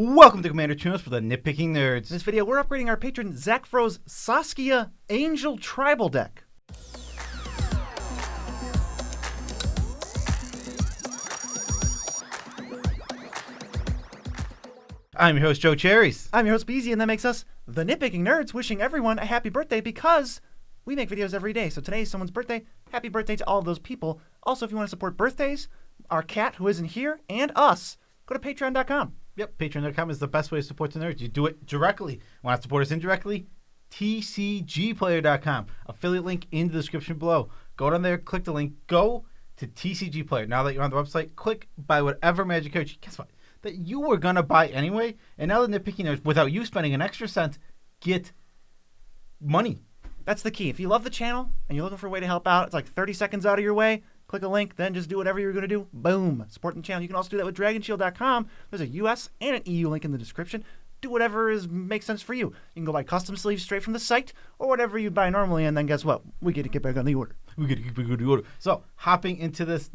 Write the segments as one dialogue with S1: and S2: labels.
S1: Welcome to Commander Tunes for the Nitpicking Nerds.
S2: In this video, we're upgrading our patron Zach Fro's Saskia Angel Tribal deck.
S1: I'm your host, Joe Cherries.
S2: I'm your host, Beezy, and that makes us the Nitpicking Nerds, wishing everyone a happy birthday because we make videos every day. So today's someone's birthday. Happy birthday to all of those people. Also, if you want to support birthdays, our cat who isn't here, and us, go to patreon.com.
S1: Yep, patreon.com is the best way to support the nerds. You do it directly. Want to support us indirectly? TCGPLAYER.com. Affiliate link in the description below. Go down there, click the link, go to TCGPLAYER. Now that you're on the website, click buy whatever Magic card. Guess what? That you were going to buy anyway. And now the Nitpicking Nerds, without you spending an extra cent, get money.
S2: That's the key. If you love the channel and you're looking for a way to help out, it's like 30 seconds out of your way. Click a link, then just do whatever you're going to do. Boom. Supporting the channel. You can also do that with DragonShield.com. There's a US and an EU link in the description. Do whatever makes sense for you. You can go buy custom sleeves straight from the site or whatever you buy normally, and then guess what? We get to get back on the order.
S1: So, hopping into this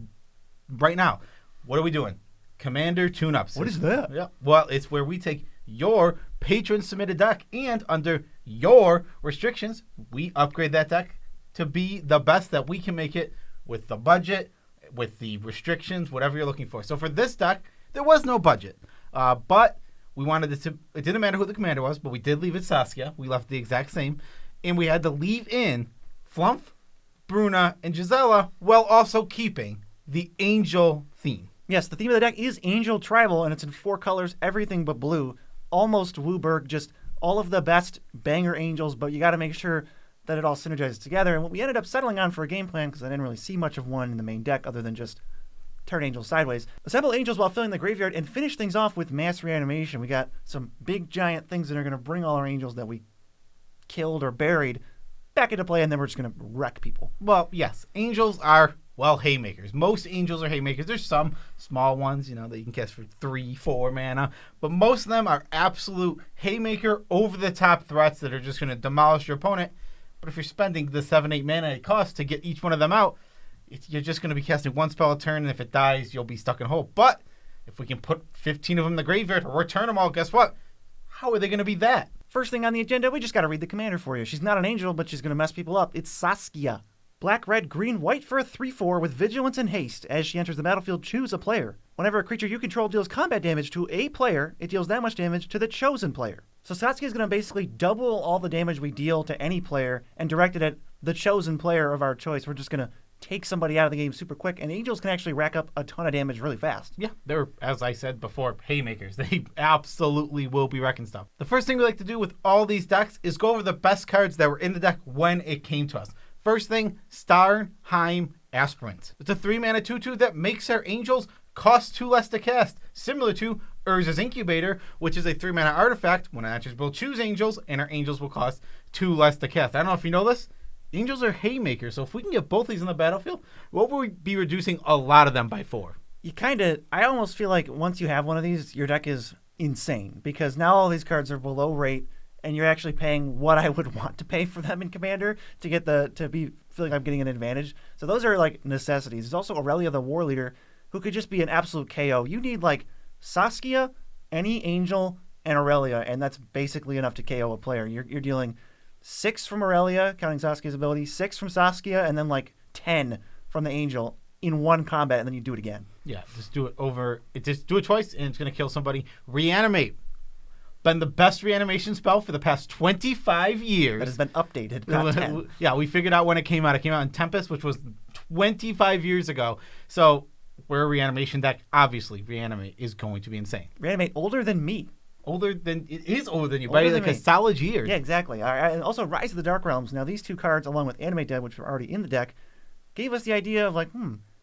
S1: right now, what are we doing? Commander tune-ups.
S2: What is that?
S1: Yeah. Well, it's where we take your patron-submitted deck, and under your restrictions, we upgrade that deck to be the best that we can make it with the budget, with the restrictions, whatever you're looking for. So for this deck, there was no budget. But we wanted it to, it didn't matter who the commander was, but we did leave it Saskia. We left the exact same. And we had to leave in Flump, Bruna, and Gisela while also keeping the Angel theme.
S2: Yes, the theme of the deck is Angel Tribal, and it's in 4 colors, everything but blue. Almost Wooburg, just all of the best banger angels, but you got to make sure that it all synergizes together. And what we ended up settling on for a game plan, because I didn't really see much of one in the main deck other than just turn angels sideways. Assemble angels while filling the graveyard and finish things off with mass reanimation. We got some big giant things that are going to bring all our angels that we killed or buried back into play, and then we're just going to wreck people.
S1: Well, yes, angels are, well, haymakers. Most angels are haymakers. There's some small ones, you know, that you can cast for 3-4 mana, but most of them are absolute haymaker, over-the-top threats that are just going to demolish your opponent. But if you're spending the 7-8 mana it costs to get each one of them out, you're just going to be casting one spell a turn, and if it dies, you'll be stuck in a hole. But if we can put 15 of them in the graveyard or return them all, guess what? How are they going to be that?
S2: First thing on the agenda, we just got to read the commander for you. She's not an angel, but she's going to mess people up. It's Saskia. Black, red, green, white for a 3/4 with vigilance and haste. As she enters the battlefield, choose a player. Whenever a creature you control deals combat damage to a player, it deals that much damage to the chosen player. So Saskia is going to basically double all the damage we deal to any player and direct it at the chosen player of our choice. We're just going to take somebody out of the game super quick, and angels can actually rack up a ton of damage really fast.
S1: Yeah, they're, as I said before, haymakers. They absolutely will be wrecking stuff. The first thing we like to do with all these decks is go over the best cards that were in the deck when it came to us. First thing, Starnheim Aspirant. It's a 3-mana 2/2 that makes our angels cost 2 less to cast, similar to Urza's Incubator, which is a 3-mana artifact. When it enters, we'll choose angels, and our angels will cost 2 less to cast. I don't know if you know this. Angels are haymakers, so if we can get both these on the battlefield, what would we be reducing a lot of them by 4?
S2: I almost feel like once you have one of these, your deck is insane, because now all these cards are below rate, and you're actually paying what I would want to pay for them in Commander to get feeling I'm getting an advantage. So those are like necessities. There's also Aurelia the War Leader, who could just be an absolute KO. You need like Saskia, any angel, and Aurelia, and that's basically enough to KO a player. You're dealing 6 from Aurelia, counting Saskia's ability, 6 from Saskia, and then like 10 from the angel in one combat, and then you do it again.
S1: Yeah, just do it just do it twice, and it's going to kill somebody. Reanimate. Been the best reanimation spell for the past 25 years.
S2: That has been updated. Not 10.
S1: Yeah, we figured out when it came out. It came out in Tempest, which was 25 years ago. So we're a reanimation deck. Obviously, Reanimate is going to be insane.
S2: Reanimate older than me.
S1: It is older than you, by like a solid year.
S2: Yeah, exactly. All right. And also Rise of the Dark Realms. Now, these 2 cards, along with Animate Dead, which were already in the deck, gave us the idea of like,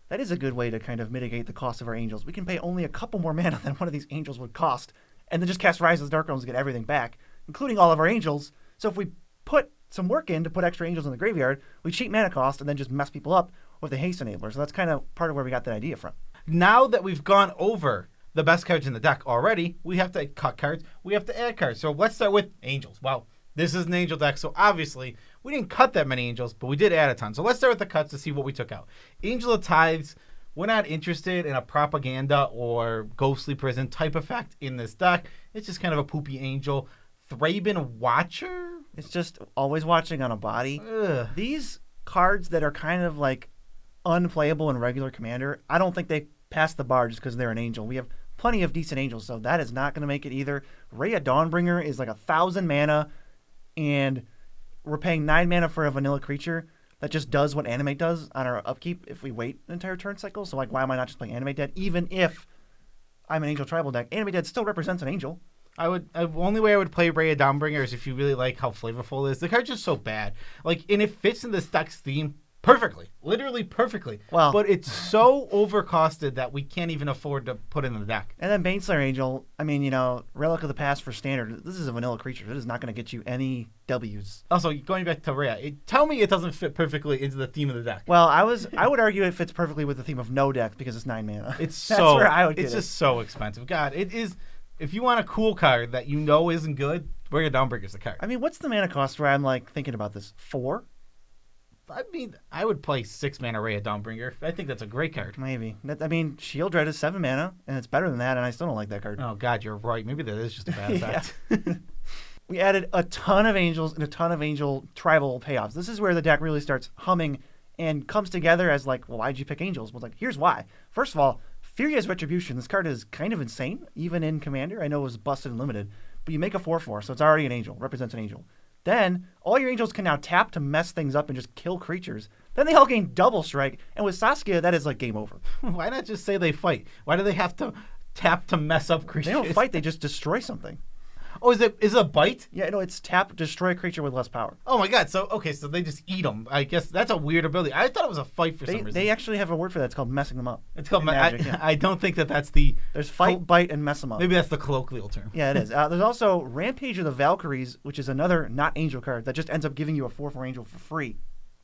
S2: that is a good way to kind of mitigate the cost of our angels. We can pay only a couple more mana than one of these angels would cost, and then just cast Rise of the Dark Realms to get everything back, including all of our angels. So if we put some work in to put extra angels in the graveyard, we cheat mana cost and then just mess people up with the haste enabler. So that's kind of part of where we got that idea from.
S1: Now that we've gone over the best cards in the deck already, we have to cut cards, we have to add cards. So let's start with angels. Well, this is an angel deck, so obviously we didn't cut that many angels, but we did add a ton. So let's start with the cuts to see what we took out. Angel of Tithes we're not interested in a propaganda or ghostly prison type effect in this deck. It's just kind of a poopy angel. Thraben Watcher?
S2: It's just always watching on a body.
S1: Ugh.
S2: These cards that are kind of like unplayable in regular Commander, I don't think they pass the bar just because they're an angel. We have plenty of decent angels, so that is not going to make it either. Rhea Dawnbringer is like 1,000 mana, and we're paying 9 mana for a vanilla creature that just does what Animate does on our upkeep if we wait an entire turn cycle. So, like, why am I not just playing Animate Dead? Even if I'm an Angel Tribal deck, Animate Dead still represents an angel.
S1: Only way I would play Rhea Dawnbringer is if you really like how flavorful it is. The card's just so bad. Like, and it fits in this deck's theme perfectly. Literally perfectly.
S2: Well,
S1: but it's so overcosted that we can't even afford to put in the deck.
S2: And then Baneslayer Angel, I mean, Relic of the Past for Standard. This is a vanilla creature. It is not going to get you any W's.
S1: Also, going back to Rhea, tell me it doesn't fit perfectly into the theme of the deck.
S2: Well, I would argue it fits perfectly with the theme of no deck because it's 9 mana.
S1: It's
S2: That's where I would get
S1: It's
S2: it.
S1: just so expensive. God, it is. If you want a cool card that you know isn't good, Rhea Dawnbringer's the card.
S2: I mean, what's the mana cost where I'm like thinking about this? 4?
S1: I mean, I would play 6 mana Rhea Dawnbringer. I think that's a great card.
S2: Maybe. I mean, Shield Dread is 7 mana, and it's better than that, and I still don't like that card.
S1: Oh, God, you're right. Maybe that is just a bad effect.
S2: We added a ton of angels and a ton of angel tribal payoffs. This is where the deck really starts humming and comes together as like, well, why'd you pick angels? Well, like, here's why. First of all, Furious Retribution. This card is kind of insane, even in Commander. I know it was busted and limited, but you make a 4/4, so it's already an angel, represents an angel. Then, all your angels can now tap to mess things up and just kill creatures. Then they all gain double strike, and with Saskia, that is like game over.
S1: Why not just say they fight? Why do they have to tap to mess up creatures?
S2: They don't fight, they just destroy something.
S1: Oh, is it a bite?
S2: Yeah, no, it's tap, destroy a creature with less power.
S1: Oh my God! So they just eat them. I guess that's a weird ability. I thought it was a fight for some reason.
S2: They actually have a word for that. It's called messing them up.
S1: It's called
S2: Magic. Yeah.
S1: I don't think that's the.
S2: There's fight, bite, and mess them up.
S1: Maybe that's the colloquial term.
S2: Yeah, it is. There's also Rampage of the Valkyries, which is another not angel card that just ends up giving you a 4/4 angel for free.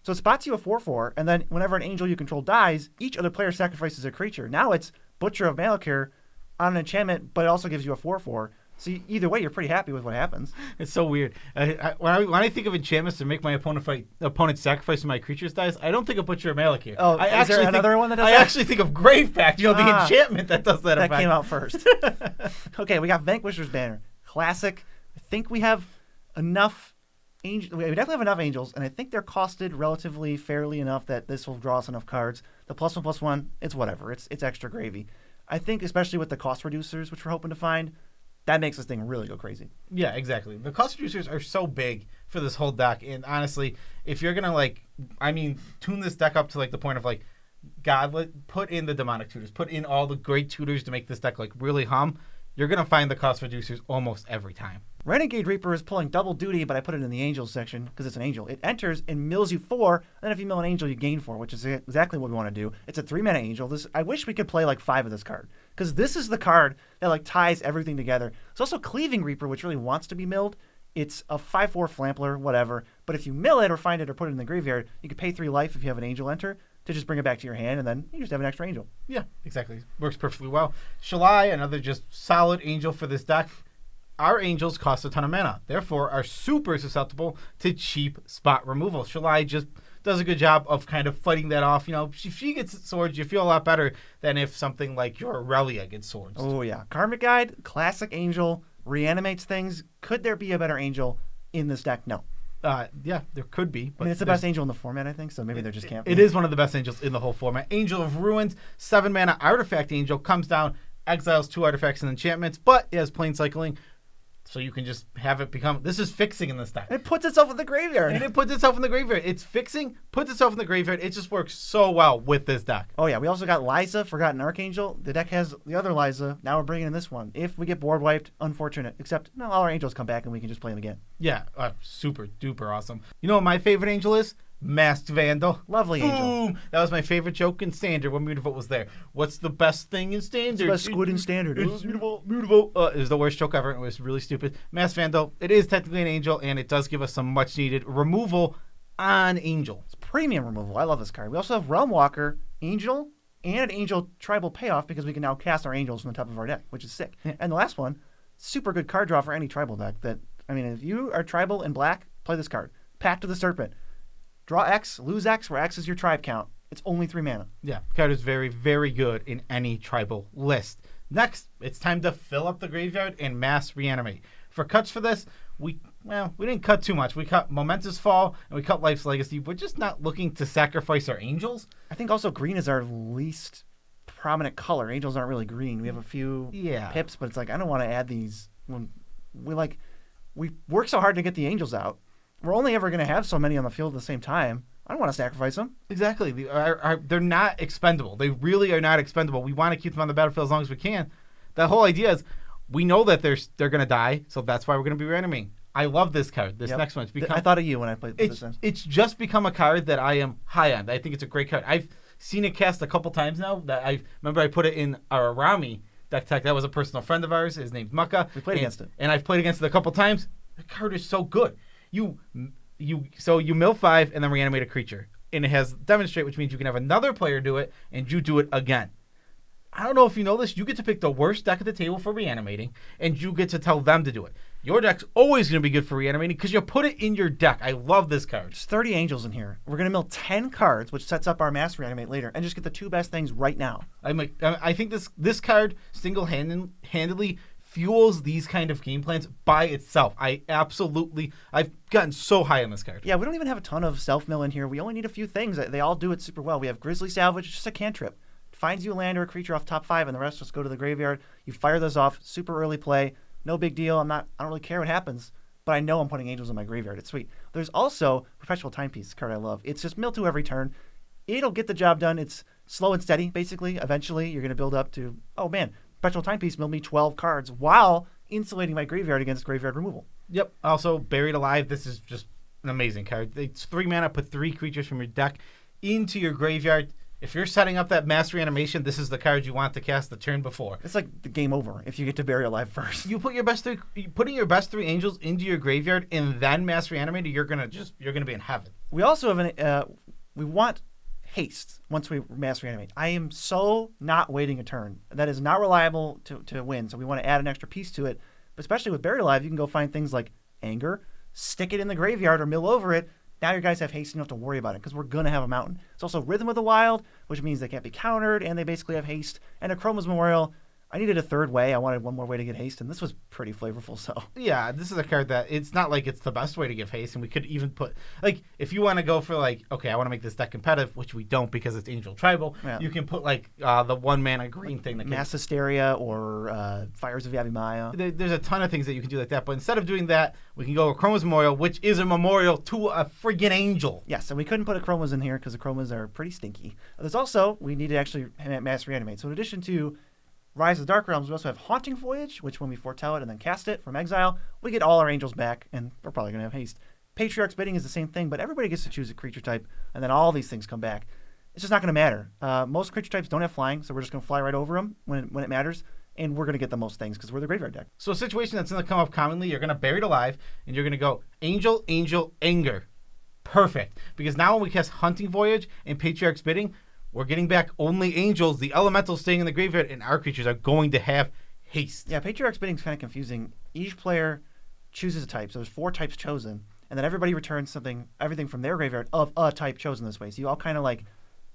S2: So it spots you a 4/4, and then whenever an angel you control dies, each other player sacrifices a creature. Now it's Butcher of Malakir on an enchantment, but it also gives you a 4/4. So either way, you're pretty happy with what happens.
S1: It's so weird. When I think of enchantments to make my opponent sacrifice when my creatures dies, I don't think of Butcher of Malakir.
S2: Oh, is there another one that does that?
S1: I actually think of Grave Pact, the enchantment that does that effect.
S2: That came out first. Okay, we got Vanquisher's Banner. Classic. I think we have enough angels. We definitely have enough angels, and I think they're costed relatively fairly enough that this will draw us enough cards. The +1/+1, it's whatever. It's extra gravy. I think especially with the cost reducers, which we're hoping to find, that makes this thing really go crazy.
S1: Yeah, exactly. The cost reducers are so big for this whole deck, and honestly, if you're gonna tune this deck up to the point of God, put in the demonic tutors, put in all the great tutors to make this deck really hum, you're gonna find the cost reducers almost every time.
S2: Renegade Reaper is pulling double duty, but I put it in the Angels section because it's an Angel. It enters and mills you 4, and then if you mill an Angel, you gain 4, which is exactly what we want to do. It's a 3-mana Angel. I wish we could play 5 of this card because this is the card that ties everything together. It's also Cleaving Reaper, which really wants to be milled. It's a 5/4 Flampler, whatever. But if you mill it or find it or put it in the graveyard, you could pay 3 life if you have an Angel enter to just bring it back to your hand, and then you just have an extra Angel.
S1: Yeah, exactly. Works perfectly well. Shalai, another just solid Angel for this deck. Our angels cost a ton of mana, therefore are super susceptible to cheap spot removal. Shalai just does a good job of kind of fighting that off. If she gets swords, you feel a lot better than if something like your Aurelia gets swords.
S2: Oh, yeah. Karmic Guide, classic angel, reanimates things. Could there be a better angel in this deck? No.
S1: Yeah, there could be. But
S2: it's the best angel in the format, I think, so maybe there just can't be.
S1: It is one of the best angels in the whole format. Angel of Ruins, 7-mana artifact angel, comes down, exiles 2 artifacts and enchantments, but it has plain cycling. So you can just have it become... This is fixing in this deck.
S2: It puts itself in the graveyard.
S1: And it puts itself in the graveyard. It's fixing, puts itself in the graveyard. It just works so well with this deck.
S2: Oh, yeah. We also got Liza, Forgotten Archangel. The deck has the other Liza. Now we're bringing in this one. If we get board wiped, unfortunate. Except, no, all our angels come back and we can just play them again.
S1: Yeah. Super duper awesome. You know what my favorite angel is? Masked Vandal.
S2: Lovely angel.
S1: Boom! That was my favorite joke in Standard when Mutavote was there. What's the best thing in Standard?
S2: It's the best squid in Standard.
S1: It's Mutavote. It was the worst joke ever. It was really stupid. Masked Vandal. It is technically an angel, and it does give us some much needed removal on angel.
S2: It's premium removal. I love this card. We also have Realm Walker, angel, and an angel tribal payoff because we can now cast our angels from the top of our deck, which is sick. Yeah. And the last one, super good card draw for any tribal deck. If you are tribal in black, play this card. Pact of the Serpent. Draw X, lose X, where X is your tribe count. It's only 3 mana.
S1: Yeah, the card is very, very good in any tribal list. Next, it's time to fill up the graveyard and mass reanimate. For cuts for this, we didn't cut too much. We cut Momentous Fall and we cut Life's Legacy. We're just not looking to sacrifice our angels.
S2: I think also green is our least prominent color. Angels aren't really green. We have a few pips, but it's like I don't want to add these when we work so hard to get the angels out. We're only ever going to have so many on the field at the same time. I don't want to sacrifice them.
S1: Exactly. They're not expendable. They really are not expendable. We want to keep them on the battlefield as long as we can. The whole idea is we know that they're going to die, so that's why we're going to be reanimating. I love this card. This next one.
S2: I thought of you when I played this.
S1: It's just become a card that I am high on. I think it's a great card. I've seen it cast a couple times now. I remember I put it in our Arami deck tech. That was a personal friend of ours. His name's Mucka.
S2: We played against it.
S1: And I've played against it a couple times. The card is so good. You mill 5 and then reanimate a creature. And it has Demonstrate, which means you can have another player do it, and you do it again. I don't know if you know this. You get to pick the worst deck at the table for reanimating, and you get to tell them to do it. Your deck's always going to be good for reanimating because you put it in your deck. I love this card.
S2: There's 30 angels in here. We're going to mill 10 cards, which sets up our mass reanimate later, and just get the 2 best things right now.
S1: I think this card single-handedly fuels these kind of game plans by itself. I've gotten so high on this card.
S2: Yeah, we don't even have a ton of self-mill in here. We only need a few things. They all do it super well. We have Grizzly Salvage, just a cantrip. Finds you a land or a creature off top 5, and the rest just go to the graveyard. You fire those off, super early play. No big deal. I don't really care what happens, but I know I'm putting angels in my graveyard. It's sweet. There's also Perpetual Timepiece, card I love. It's just mill 2 every turn. It'll get the job done. It's slow and steady, basically. Eventually, you're going to build up to, oh man, Perpetual Timepiece milled me 12 cards while insulating my graveyard against graveyard removal.
S1: Yep. Also, Buried Alive. This is just an amazing card. It's 3 mana. Put 3 creatures from your deck into your graveyard. If you're setting up that mass reanimation, this is the card you want to cast the turn before.
S2: It's like the game over if you get to Bury Alive first.
S1: You put putting your best 3 angels into your graveyard and then mass reanimate, you're gonna be in heaven.
S2: We also have we want haste once we mass reanimate. I am so not waiting a turn. That is not reliable to win. So we want to add an extra piece to it. But especially with Buried Alive, you can go find things like Anger, stick it in the graveyard or mill over it. Now your guys have haste, and you don't have to worry about it because we're going to have a mountain. It's also Rhythm of the Wild, which means they can't be countered, and they basically have haste. And Chroma's Memorial, I needed a third way. I wanted one more way to get haste, and this was pretty flavorful. So
S1: yeah, this is a card that it's not like it's the best way to give haste, and we could even put if you want to go for okay, I want to make this deck competitive, which we don't because it's Angel Tribal. Yeah. You can put the 1 mana green thing,
S2: Mass Hysteria or Fires of Yavimaya.
S1: There's a ton of things that you can do like that, but instead of doing that, we can go with Chroma's Memorial, which is a memorial to a friggin' angel.
S2: Yes, and we couldn't put a Chromas in here because the Chromas are pretty stinky. There's also we need to actually mass reanimate. So in addition to Rise of the Dark Realms, we also have Haunting Voyage, which when we foretell it and then cast it from exile, we get all our angels back, and we're probably going to have haste. Patriarch's Bidding is the same thing, but everybody gets to choose a creature type, and then all these things come back. It's just not going to matter. Most creature types don't have flying, so we're just going to fly right over them when it matters, and we're going to get the most things because we're the graveyard deck.
S1: So a situation that's going to come up commonly, you're going to Buried Alive, and you're going to go Angel, Angel, Anger. Perfect. Because now when we cast Hunting Voyage and Patriarch's Bidding, we're getting back only angels, the elementals staying in the graveyard, and our creatures are going to have haste.
S2: Yeah, Patriarch's Bidding is kind of confusing. Each player chooses a type, so there's 4 types chosen, and then everybody returns everything from their graveyard of a type chosen this way. So you all kind of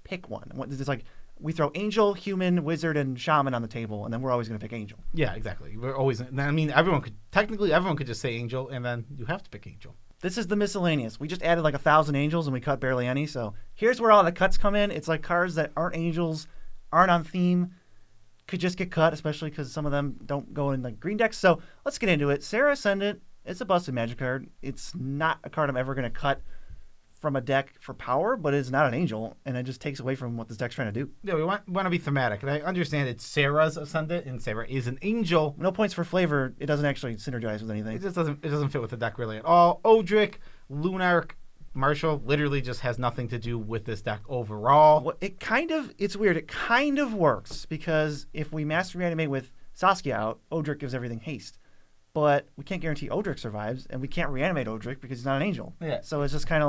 S2: pick one. It's we throw angel, human, wizard, and shaman on the table, and then we're always going to pick angel.
S1: Yeah, exactly. We're always. I mean, everyone could just say angel, and then you have to pick angel.
S2: This is the miscellaneous. We just added 1,000 angels and we cut barely any. So here's where all the cuts come in. It's cards that aren't angels, aren't on theme, could just get cut, especially because some of them don't go in green decks. So let's get into it. Serra Ascendant, it's a busted magic card. It's not a card I'm ever going to cut from a deck for power, but it's not an angel, and it just takes away from what this deck's trying to do.
S1: Yeah, we want to be thematic, and I understand it's Serra's Ascendant, and Serra is an angel.
S2: No points for flavor. It doesn't actually synergize with anything.
S1: It just doesn't fit with the deck really at all. Odric, Lunarch, Marshall literally just has nothing to do with this deck overall.
S2: Well, it's weird. It kind of works because if we mass reanimate with Saskia out, Odric gives everything haste. But we can't guarantee Odric survives, and we can't reanimate Odric because he's not an angel. Yeah. So it's just kind of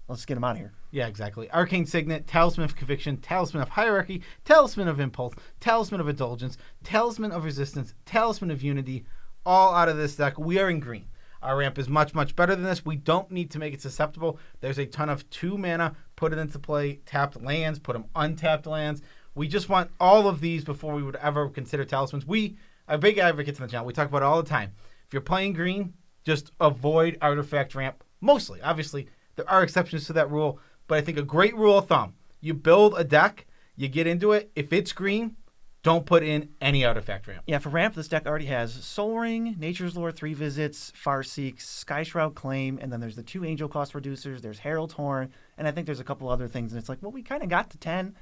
S2: let's get him out of here.
S1: Yeah, exactly. Arcane Signet, Talisman of Conviction, Talisman of Hierarchy, Talisman of Impulse, Talisman of Indulgence, Talisman of Resistance, Talisman of Unity, all out of this deck. We are in green. Our ramp is much, much better than this. We don't need to make it susceptible. There's a ton of 2 mana. Put it into play. Tapped lands. Put them untapped lands. We just want all of these before we would ever consider talismans. We are big advocates in the channel. We talk about it all the time. If you're playing green, just avoid artifact ramp. Mostly. Obviously, there are exceptions to that rule. But I think a great rule of thumb. You build a deck. You get into it. If it's green, don't put in any artifact ramp.
S2: Yeah, for ramp, this deck already has Soul Ring, Nature's Lore 3 Visits, Farseek, Sky Shroud Claim, and then there's the 2 Angel cost reducers, there's Herald's Horn, and I think there's a couple other things. And it's like, well, we kind of got to 10.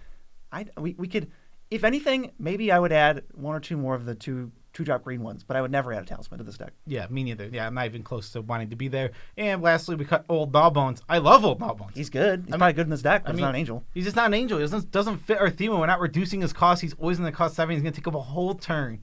S2: We could, if anything, maybe I would add 1 or 2 more of the 2-drop green ones, but I would never add a talisman to this deck.
S1: Yeah, me neither. Yeah, I'm not even close to wanting to be there. And lastly, we cut Old Gnawbones. I love Old Gnawbones.
S2: He's good. He's probably good in this deck, but he's not an angel.
S1: He's just not an angel. He doesn't fit our theme, and we're not reducing his cost. He's always in the cost 7. He's going to take up a whole turn.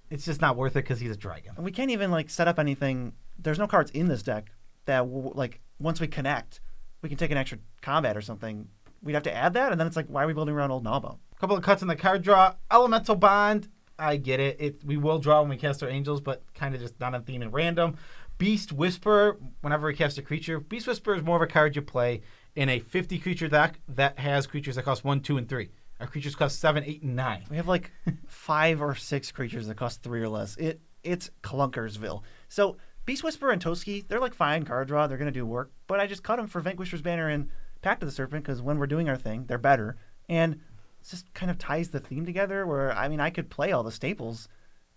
S1: It's just not worth it because he's a dragon.
S2: And we can't even set up anything. There's no cards in this deck that, once we connect, we can take an extra combat or something. We'd have to add that, and then it's like, why are we building around Old Gnawbone?
S1: A couple of cuts in the card draw. Elemental Bond. I get it. We will draw when we cast our angels, but kind of just not on theme and random. Beast Whisperer, whenever we cast a creature. Beast Whisperer is more of a card you play in a 50 creature deck that has creatures that cost 1, 2, and 3. Our creatures cost 7, 8, and 9.
S2: We have 5 or 6 creatures that cost 3 or less. It's Clunkersville. So Beast Whisperer and Toski, they're fine card draw. They're going to do work, but I just cut them for Vanquisher's Banner and Pact of the Serpent because when we're doing our thing, they're better. And just kind of ties the theme together where, I could play all the staples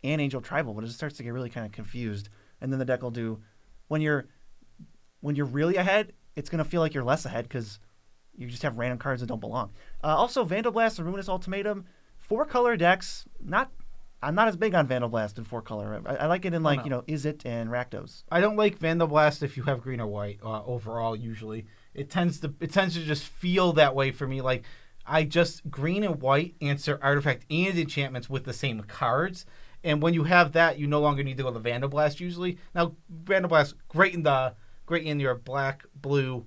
S2: and Angel Tribal, but it just starts to get really kind of confused. And then the deck will do, when you're really ahead, it's going to feel like you're less ahead because you just have random cards that don't belong. Also, Vandal Blast and Ruinous Ultimatum, 4-color decks, I'm not as big on Vandal Blast in 4-color. I like it in Izzet and Rakdos.
S1: I don't like Vandal Blast if you have green or white overall usually. It tends to just feel that way for me. I just green and white answer artifact and enchantments with the same cards. And when you have that, you no longer need to go to Vandal Blast usually. Now, Vandal Blast, great in your black, blue,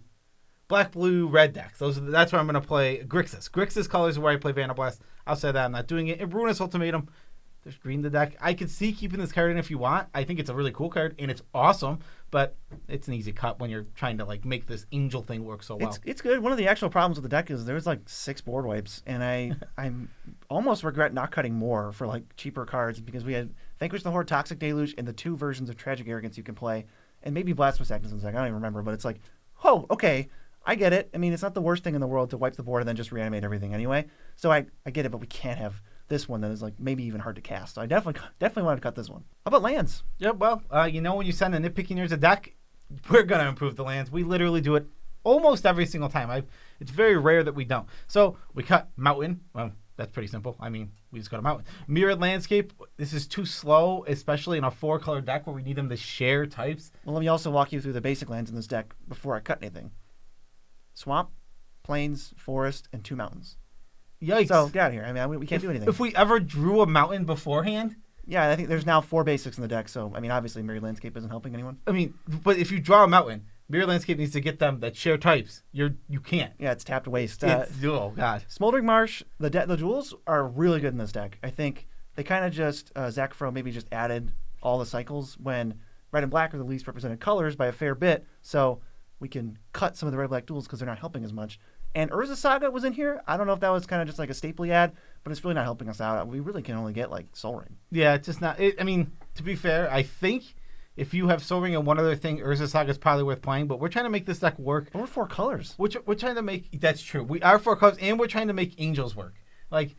S1: red decks. That's where I'm going to play Grixis. Grixis colors are where I play Vandal Blast. Outside of that, I'm not doing it. And Ruinous Ultimatum, there's green in the deck. I could see keeping this card in if you want. I think it's a really cool card, and it's awesome, but it's an easy cut when you're trying to make this angel thing work so well.
S2: It's good. One of the actual problems with the deck is there's 6 board wipes, and I almost regret not cutting more for cheaper cards because we had Vanquish the Horde, Toxic Deluge, and the 2 versions of Tragic Arrogance you can play, and maybe Blasphemous Agnes in the deck. I don't even remember, but it's oh, okay, I get it. It's not the worst thing in the world to wipe the board and then just reanimate everything anyway. So I get it, but we can't have this one that is maybe even hard to cast. So I definitely wanted to cut this one. How about lands?
S1: Yeah, well, when you send the Nitpicking Nerds a deck, we're going to improve the lands. We literally do it almost every single time. It's very rare that we don't. So we cut Mountain. Well, that's pretty simple. We just go to Mountain. Mirrored Landscape. This is too slow, especially in a 4-color deck where we need them to share types.
S2: Well, let me also walk you through the basic lands in this deck before I cut anything. Swamp, Plains, Forest, and 2 mountains.
S1: Yikes.
S2: So get out of here. We can't do anything.
S1: If we ever drew a mountain beforehand?
S2: Yeah, I think there's now 4 basics in the deck. So, obviously, Mirrored Landscape isn't helping anyone.
S1: But if you draw a mountain, Mirrored Landscape needs to get them that share types. You can't.
S2: Yeah, it's tapped waste.
S1: Oh, God.
S2: Smoldering Marsh, the duels are really good in this deck. I think they kind of just, Zach Fro maybe just added all the cycles when red and black are the least represented colors by a fair bit. So we can cut some of the red-black duels because they're not helping as much. And Urza Saga was in here. I don't know if that was kind of just a staple ad, but it's really not helping us out. We really can only get Soul Ring.
S1: Yeah, it's just not. To be fair, I think if you have Soul Ring and one other thing, Urza Saga is probably worth playing. But we're trying to make this deck work.
S2: But we're 4 colors.
S1: We're trying to make. That's true. We are 4 colors, and we're trying to make angels work.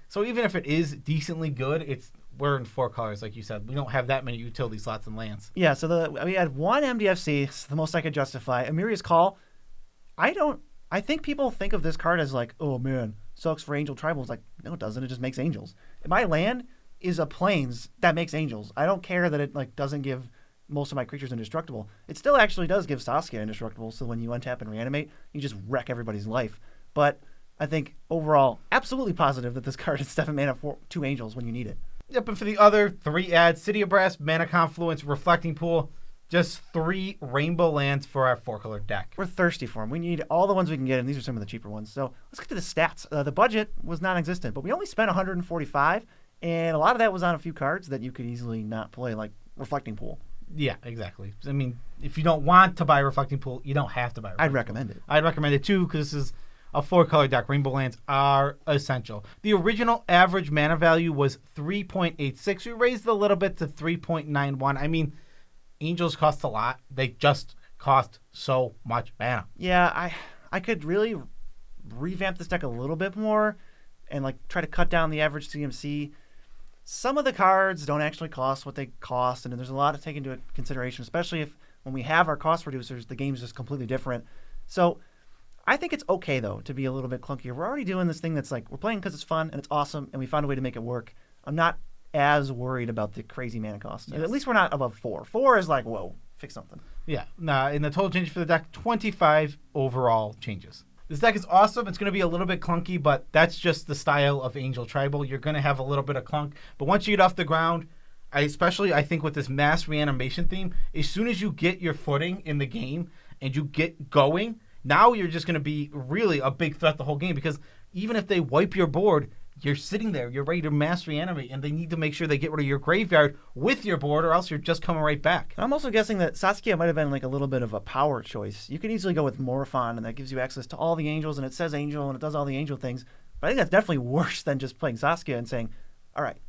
S1: So even if it is decently good, we're in 4 colors, like you said. We don't have that many utility slots and lands.
S2: Yeah. So we had 1 MDFC. It's the most I could justify. Amiria's Call. I think people think of this card as oh man, sucks for Angel Tribal. It's no, it doesn't. It just makes angels. My land is a Plains that makes angels. I don't care that it doesn't give most of my creatures indestructible. It still actually does give Saskia indestructible. So when you untap and reanimate, you just wreck everybody's life. But I think overall, absolutely positive that this card is 7 mana for 2 angels when you need it.
S1: Yep, and for the other 3 ads, City of Brass, Mana Confluence, Reflecting Pool. Just 3 rainbow lands for our 4-color deck.
S2: We're thirsty for them. We need all the ones we can get, and these are some of the cheaper ones. So let's get to the stats. The budget was non-existent, but we only spent $145, and a lot of that was on a few cards that you could easily not play, like Reflecting Pool.
S1: Yeah, exactly. I mean, if you don't want to buy Reflecting Pool, you don't have to buy Reflecting
S2: I'd recommend it.
S1: I'd recommend it too because this is a 4-color deck. Rainbow lands are essential. The original average mana value was 3.86. We raised it a little bit to 3.91. I mean, Angels cost a lot. They just cost so much mana.
S2: Yeah, I could really revamp this deck a little bit more and like try to cut down the average CMC. Some of the cards don't actually cost what they cost, and there's a lot to take into consideration, especially if when we have our cost reducers, the game's just completely different. So I think it's okay, though, to be a little bit clunkier. We're already doing this thing that's like, we're playing because it's fun and it's awesome, and we found a way to make it work. I'm not as worried about the crazy mana cost. Yes. At least we're not above 4. 4 is like, whoa, fix something.
S1: Yeah. Nah, in the total change for the deck, 25 overall changes. This deck is awesome. It's going to be a little bit clunky, but that's just the style of Angel Tribal. You're going to have a little bit of clunk, but once you get off the ground, I think with this mass reanimation theme, as soon as you get your footing in the game and you get going, now you're just going to be really a big threat the whole game because even if they wipe your board, you're sitting there, you're ready to mass reanimate, and they need to make sure they get rid of your graveyard with your board or else you're just coming right back.
S2: I'm also guessing that Saskia might have been like a little bit of a power choice. You could easily go with Morophon, and that gives you access to all the angels, and it says angel, and it does all the angel things. But I think that's definitely worse than just playing Saskia and saying, all right,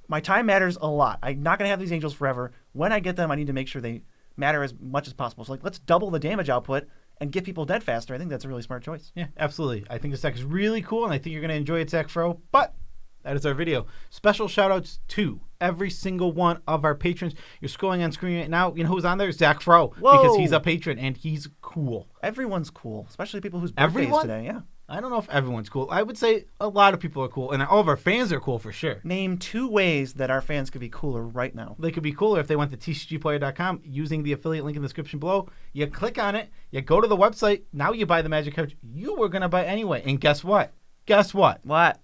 S2: my time matters a lot. I'm not going to have these angels forever. When I get them, I need to make sure they matter as much as possible. So like, let's double the damage output and get people dead faster. I think that's a really smart choice.
S1: Yeah, absolutely. I think this deck is really cool, and I think you're going to enjoy it, Zach Fro. But that is our video. Special shout-outs to every single one of our patrons. You're scrolling on screen right now. You know who's on there? Zach Fro.
S2: Whoa.
S1: Because he's a patron, and he's cool.
S2: Everyone's cool, especially people whose birthdays today. Yeah.
S1: I don't know if everyone's cool. I would say a lot of people are cool, and all of our fans are cool for sure.
S2: Name 2 ways that our fans could be cooler right now.
S1: They could be cooler if they went to TCGPLAYER.com using the affiliate link in the description below. You click on it, you go to the website, now you buy the Magic couch you were going to buy anyway. And guess what?
S2: What?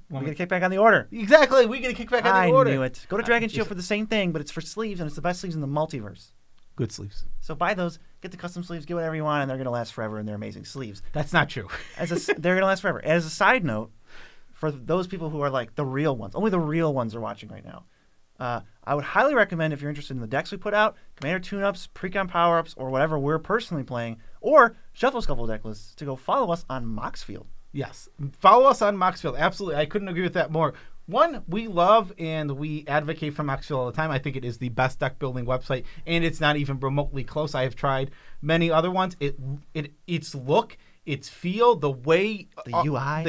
S1: We
S2: get a kickback on the order.
S1: Exactly. We get a kickback on the order.
S2: I knew it. Go to Dragon Shield for the same thing, but it's for sleeves, and it's the best sleeves in the multiverse.
S1: Good sleeves.
S2: So buy those, get the custom sleeves, get whatever you want, and they're going to last forever, and they're amazing sleeves.
S1: That's not true.
S2: They're going to last forever. As a side note, for those people who are like the real ones, only the real ones are watching right now, I would highly recommend, if you're interested in the decks we put out, Commander tune-ups, Precon power-ups, or whatever we're personally playing, or Shuffle Scuffle deck lists, to go follow us on Moxfield.
S1: Yes. Follow us on Moxfield. Absolutely. I couldn't agree with that more. One, we love and we advocate for Moxfield all the time. I think it is the best deck building website, and it's not even remotely close. I have tried many other ones. Its look, its feel, the way
S2: the UI,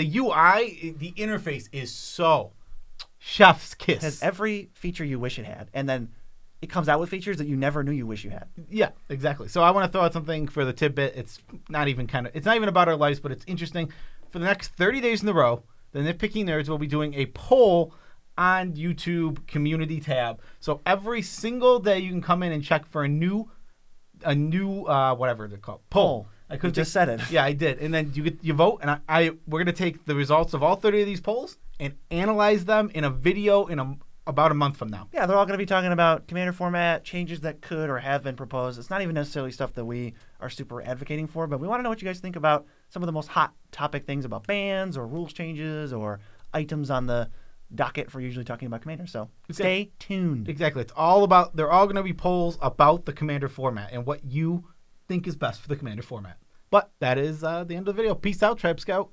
S1: the interface is so chef's kiss.
S2: It has every feature you wish it had, and then it comes out with features that you never knew you wish you had.
S1: Yeah, exactly. So I want to throw out something for the tidbit. It's not even about our lives, but it's interesting. For the next 30 days in a row, the Nitpicking Nerds will be doing a poll on YouTube community tab. So every single day you can come in and check for a new whatever they're called. Poll.
S2: I could just said it.
S1: Yeah, I did. And then you vote, and we're gonna take the results of all 30 of these polls and analyze them in a video about a month from now.
S2: Yeah, they're all going to be talking about Commander format, changes that could or have been proposed. It's not even necessarily stuff that we are super advocating for, but we want to know what you guys think about some of the most hot topic things about bans or rules changes or items on the docket for usually talking about Commander. So stay tuned.
S1: Exactly. They're all going to be polls about the Commander format and what you think is best for the Commander format. But that is the end of the video. Peace out, Tribe Scout.